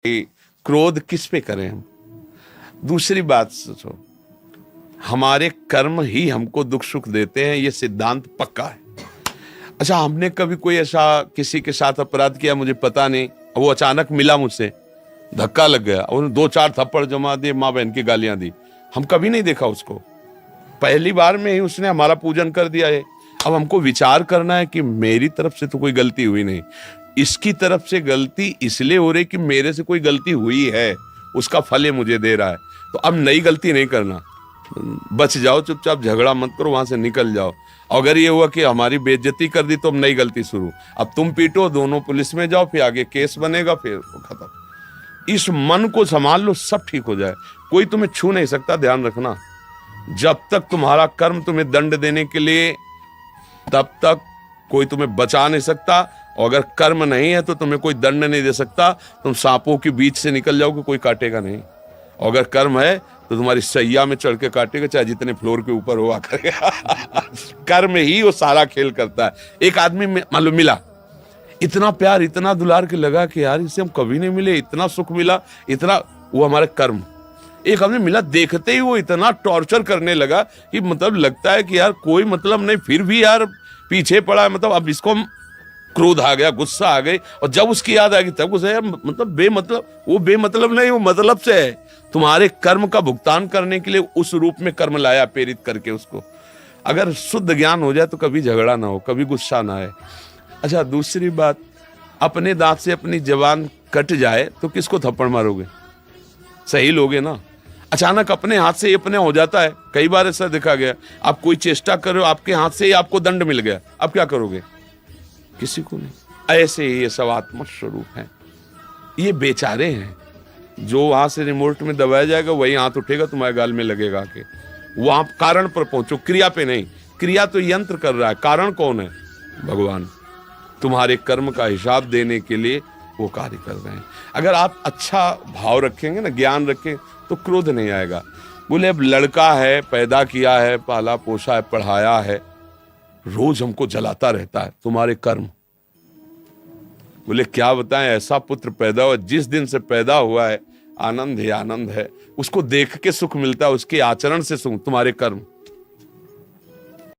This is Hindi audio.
कि क्रोध किस पे करें हम। दूसरी बात सोचो, हमारे कर्म ही हमको दुख सुख देते हैं, ये सिद्धांत पक्का है। अच्छा, हमने कभी कोई ऐसा किसी के साथ अपराध किया, मुझे पता नहीं, वो अचानक मिला मुझसे, धक्का लग गया और दो चार थप्पड़ जमा दिए, माँ बहन की गालियां दी, हम कभी नहीं देखा उसको, पहली बार में ही उसने हमारा पूजन कर दिया है। अब हमको विचार करना है कि मेरी तरफ से तो कोई गलती हुई नहीं, इसकी तरफ से गलती इसलिए हो रही कि मेरे से कोई गलती हुई है, उसका फल ये मुझे दे रहा है। तो अब नई गलती नहीं करना, बच जाओ, चुपचाप झगड़ा मत करो, वहां से निकल जाओ। अगर ये हुआ कि हमारी बेइज्जती कर दी तो अब नई गलती शुरू, अब तुम पीटो, दोनों पुलिस में जाओ, फिर आगे केस बनेगा, फिर खत्म। इस मन को संभाल लो, सब ठीक हो जाए। कोई तुम्हें छू नहीं सकता, ध्यान रखना। जब तक तुम्हारा कर्म तुम्हें दंड देने के लिए, तब तक कोई तुम्हें बचा नहीं सकता। और अगर कर्म नहीं है तो तुम्हें कोई दंड नहीं दे सकता, तुम सांपों के बीच से निकल जाओगे, कोई काटेगा नहीं। और अगर कर्म है तो तुम्हारी सैया में चढ़ के काटेगा, चाहे जितने फ्लोर के ऊपर हुआ करेगा। कर्म ही वो सारा खेल करता है। एक आदमी मान लो मिला, इतना प्यार, इतना दुलार के लगा कि यार इससे हम कभी नहीं मिले, इतना सुख मिला, इतना, वो हमारे कर्म। एक आदमी मिला, देखते ही वो इतना टॉर्चर करने लगा कि मतलब लगता है कि यार कोई मतलब नहीं, फिर भी यार पीछे पड़ा है, मतलब अब इसको क्रोध आ गया, गुस्सा आ गई, और जब उसकी याद आ गई तब गुस्सा, यार मतलब बेमतलब, वो बेमतलब नहीं, वो मतलब से है। तुम्हारे कर्म का भुगतान करने के लिए उस रूप में कर्म लाया, प्रेरित करके उसको। अगर शुद्ध ज्ञान हो जाए तो कभी झगड़ा ना हो, कभी गुस्सा ना आए। अच्छा, दूसरी बात, अपने दांत से अपनी जबान कट जाए तो किसको थप्पड़ मारोगे? सही लोगे ना। अचानक अपने हाथ से अपने हो जाता है, कई बार ऐसा देखा गया, आप कोई चेष्टा करो, आपके हाथ से ही आपको दंड मिल गया, अब क्या करोगे? किसी को नहीं। ऐसे ही ये सब आत्म स्वरूप है, ये बेचारे हैं। जो वहां से रिमोट में दबाया जाएगा वही हाथ उठेगा, तुम्हारे गाल में लगेगा के। वहां कारण पर पहुंचो, क्रिया पे नहीं। क्रिया तो यंत्र कर रहा है, कारण कौन है? भगवान। तुम्हारे कर्म का हिसाब देने के लिए वो कार्य कर रहे हैं। अगर आप अच्छा भाव रखेंगे ना, ज्ञान रखें, तो क्रोध नहीं आएगा। बोले अब लड़का है, पैदा किया है, पाला पोसा है, पढ़ाया है, रोज हमको जलाता रहता है, तुम्हारे कर्म। बोले क्या बताएं, ऐसा पुत्र पैदा हुआ, जिस दिन से पैदा हुआ है आनंद ही आनंद है, उसको देख के सुख मिलता है, उसके आचरण से सुख, तुम्हारे कर्म।